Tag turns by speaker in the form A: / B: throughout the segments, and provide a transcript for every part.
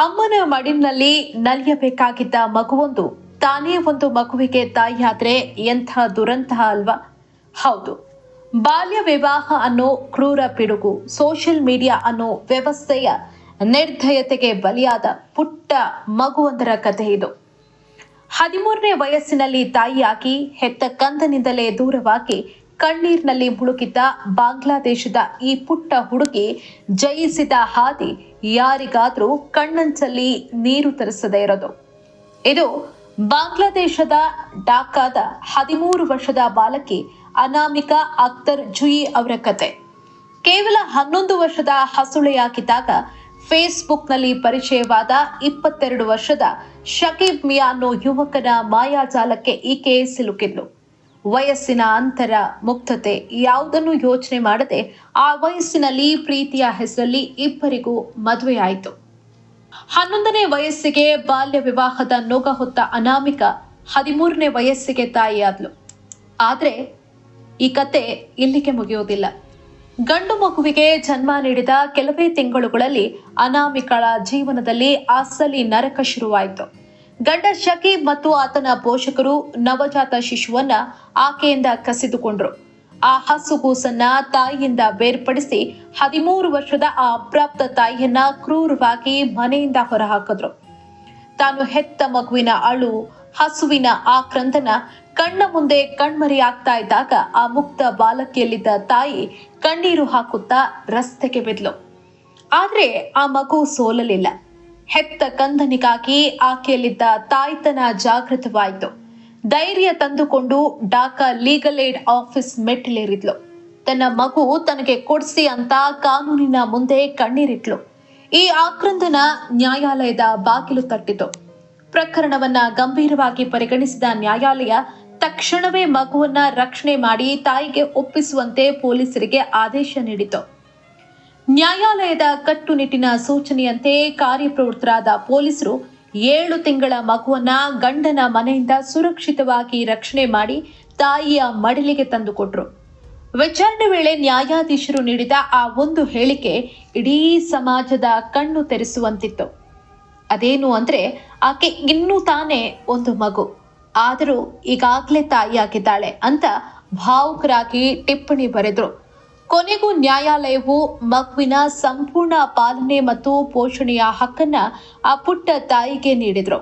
A: ಅಮ್ಮನ ಮಡಿಲಿನಲ್ಲಿ ನಲಿಯಬೇಕಾಗಿದ್ದ ಮಗುವೊಂದು ತಾನೇ ಒಂದು ಮಗುವಿಗೆ ತಾಯಿಯಾದ್ರೆ ಎಂಥ ದುರಂತ ಅಲ್ವಾ? ಹೌದು, ಬಾಲ್ಯ ವಿವಾಹ ಅನ್ನೋ ಕ್ರೂರ ಪಿಡುಗು, ಸೋಷಿಯಲ್ ಮೀಡಿಯಾ ಅನ್ನೋ ವ್ಯವಸ್ಥೆಯ ನಿರ್ದಯತೆಗೆ ಬಲಿಯಾದ ಪುಟ್ಟ ಮಗುವೊಂದರ ಕಥೆ ಇದು. 13ನೇ ವಯಸ್ಸಿನಲ್ಲಿ ತಾಯಿಯಾಗಿ ಹೆತ್ತ ಕಂದನಿಂದಲೇ ದೂರವಾಗಿ ಕಣ್ಣೀರಿನಲ್ಲಿ ಮುಳುಗಿದ್ದ ಬಾಂಗ್ಲಾದೇಶದ ಈ ಪುಟ್ಟ ಹುಡುಗಿ ಜಯಿಸಿದ ಹಾದಿ ಯಾರಿಗಾದ್ರೂ ಕಣ್ಣಂಚಲ್ಲಿ ನೀರು ತರಿಸದೇ ಇರೋದು. ಇದು ಬಾಂಗ್ಲಾದೇಶದ ಢಾಕಾದ 13 ವರ್ಷದ ಬಾಲಕಿ ಅನಾಮಿಕಾ ಅಖ್ತರ್ ಜುಯಿ ಅವರ ಕತೆ. ಕೇವಲ 11 ವರ್ಷದ ಹಸುಳೆಯಾಗಿದ್ದಾಗ ಫೇಸ್ಬುಕ್ನಲ್ಲಿ ಪರಿಚಯವಾದ 22 ವರ್ಷದ ಶಕೀಬ್ ಮಿಯಾ ಅನ್ನೋ ಯುವಕನ ಮಾಯಾಜಾಲಕ್ಕೆ ಈಕೆ ಸಿಲುಕಿದ್ಲು. ವಯಸ್ಸಿನ ಅಂತರ, ಮುಗ್ಧತೆ ಯಾವುದನ್ನು ಯೋಚನೆ ಮಾಡದೆ ಆ ವಯಸ್ಸಿನಲ್ಲಿ ಪ್ರೀತಿಯ ಹೆಸರಲ್ಲಿ ಇಬ್ಬರಿಗೂ ಮದುವೆಯಾಯಿತು. 11ನೇ ವಯಸ್ಸಿಗೆ ಬಾಲ್ಯ ವಿವಾಹದ ನೊಗ ಹೊತ್ತ ಅನಾಮಿಕಾ 13ನೇ ವಯಸ್ಸಿಗೆ ತಾಯಿಯಾದ್ಲು. ಆದ್ರೆ ಈ ಕತೆ ಇಲ್ಲಿಗೆ ಮುಗಿಯೋದಿಲ್ಲ. ಗಂಡು ಮಗುವಿಗೆ ಜನ್ಮ ನೀಡಿದ ಕೆಲವೇ ತಿಂಗಳುಗಳಲ್ಲಿ ಅನಾಮಿಕಳ ಜೀವನದಲ್ಲಿ ಅಸಲಿ ನರಕ ಶುರುವಾಯಿತು. ಗಂಡ ಶಕೀಬ್ ಮತ್ತು ಆತನ ಪೋಷಕರು ನವಜಾತ ಶಿಶುವನ್ನ ಆಕೆಯಿಂದ ಕಸಿದುಕೊಂಡ್ರು. ಆ ಹಸುಗೂಸನ್ನ ತಾಯಿಯಿಂದ ಬೇರ್ಪಡಿಸಿ 13 ವರ್ಷದ ಆ ಅಪ್ರಾಪ್ತ ತಾಯಿಯನ್ನ ಕ್ರೂರವಾಗಿ ಮನೆಯಿಂದ ಹೊರಹಾಕಿದ್ರು. ತಾನು ಹೆತ್ತ ಮಗುವಿನ ಅಳು, ಹಸುವಿನ ಆ ಕ್ರಂದನ ಕಣ್ಣ ಮುಂದೆ ಕಣ್ಮರೆಯಾಗ್ತಾ ಇದ್ದಾಗ ಆ ಮುಕ್ತ ಬಾಲಕಿಯಲ್ಲಿದ್ದ ತಾಯಿ ಕಣ್ಣೀರು ಹಾಕುತ್ತಾ ರಸ್ತೆಗೆ ಬಿದ್ಲು. ಆದ್ರೆ ಆ ಮಗು ಸೋಲಲಿಲ್ಲ. ಹೆತ್ತ ಕಂದನಿಗಾಗಿ ಆಕೆಯಲ್ಲಿದ್ದ ತಾಯ್ತನ ಜಾಗೃತವಾಯಿತು. ಧೈರ್ಯ ತಂದುಕೊಂಡು ಢಾಕಾ ಲೀಗಲ್ ಏಡ್ ಆಫೀಸ್ ಮೆಟ್ಟಿಲೇರಿದ್ಲು. ತನ್ನ ಮಗು ತನಗೆ ಕೊಡ್ಸಿ ಅಂತ ಕಾನೂನಿನ ಮುಂದೆ ಕಣ್ಣೀರಿಟ್ಲು. ಈ ಆಕ್ರಂದನ ನ್ಯಾಯಾಲಯದ ಬಾಗಿಲು ತಟ್ಟಿತು. ಪ್ರಕರಣವನ್ನ ಗಂಭೀರವಾಗಿ ಪರಿಗಣಿಸಿದ ನ್ಯಾಯಾಲಯ ತಕ್ಷಣವೇ ಮಗುವನ್ನ ರಕ್ಷಣೆ ಮಾಡಿ ತಾಯಿಗೆ ಒಪ್ಪಿಸುವಂತೆ ಪೊಲೀಸರಿಗೆ ಆದೇಶ ನೀಡಿತು. ನ್ಯಾಯಾಲಯದ ಕಟ್ಟುನಿಟ್ಟಿನ ಸೂಚನೆಯಂತೆ ಕಾರ್ಯಪ್ರವೃತ್ತರಾದ ಪೊಲೀಸರು 7 ತಿಂಗಳ ಮಗುವನ್ನ ಗಂಡನ ಮನೆಯಿಂದ ಸುರಕ್ಷಿತವಾಗಿ ರಕ್ಷಣೆ ಮಾಡಿ ತಾಯಿಯ ಮಡಿಲಿಗೆ ತಂದುಕೊಟ್ರು. ವಿಚಾರಣೆ ವೇಳೆ ನ್ಯಾಯಾಧೀಶರು ನೀಡಿದ ಆ ಒಂದು ಹೇಳಿಕೆ ಇಡೀ ಸಮಾಜದ ಕಣ್ಣು ತೆರೆಸುವಂತಿತ್ತು. ಅದೇನು ಅಂದ್ರೆ, ಆಕೆ ಇನ್ನೂ ತಾನೇ ಒಂದು ಮಗು, ಆದರೂ ಈಗಾಗಲೇ ತಾಯಿಯಾಗಿದ್ದಾಳೆ ಅಂತ ಭಾವುಕರಾಗಿ ಟಿಪ್ಪಣಿ ಬರೆದ್ರು. ಕೊನೆಗೂ ನ್ಯಾಯಾಲಯವು ಮಗುವಿನ ಸಂಪೂರ್ಣ ಪಾಲನೆ ಮತ್ತು ಪೋಷಣೆಯ ಹಕ್ಕನ್ನ ಆ ಪುಟ್ಟ ತಾಯಿಗೆ ನೀಡಿದ್ರು.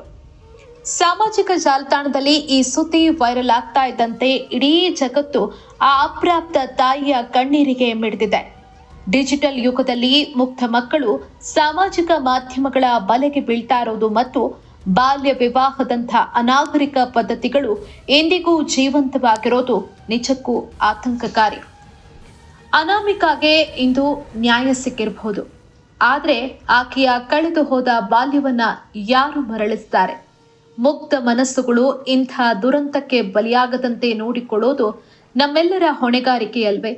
A: ಸಾಮಾಜಿಕ ಜಾಲತಾಣದಲ್ಲಿ ಈ ಸುದ್ದಿ ವೈರಲ್ ಆಗ್ತಾ ಇದ್ದಂತೆ ಇಡೀ ಜಗತ್ತು ಆ ಅಪ್ರಾಪ್ತ ತಾಯಿಯ ಕಣ್ಣೀರಿಗೆ ಮಿಡಿದಿದೆ. ಡಿಜಿಟಲ್ ಯುಗದಲ್ಲಿ ಮುಗ್ಧ ಮಕ್ಕಳು ಸಾಮಾಜಿಕ ಮಾಧ್ಯಮಗಳ ಬಲೆಗೆ ಬೀಳ್ತಾ ಇರೋದು ಮತ್ತು ಬಾಲ್ಯ ವಿವಾಹದಂಥ ಅನಾಗರಿಕ ಪದ್ಧತಿಗಳು ಎಂದಿಗೂ ಜೀವಂತವಾಗಿರೋದು ನಿಜಕ್ಕೂ ಆತಂಕಕಾರಿ. ಅನಾಮಿಕಾಗೆ ಇಂದು ನ್ಯಾಯ ಸಿಕ್ಕಿರಬಹುದು, ಆದ್ರೆ ಆಕೆಯ ಕಳೆದು ಹೋದ ಬಾಲ್ಯವನ್ನ ಯಾರು ಮರಳಿಸ್ತಾರೆ? ಮುಗ್ಧ ಮನಸ್ಸುಗಳು ಇಂಥ ದುರಂತಕ್ಕೆ ಬಲಿಯಾಗದಂತೆ ನೋಡಿಕೊಳ್ಳೋದು ನಮ್ಮೆಲ್ಲರ ಹೊಣೆಗಾರಿಕೆಯಲ್ವೇ?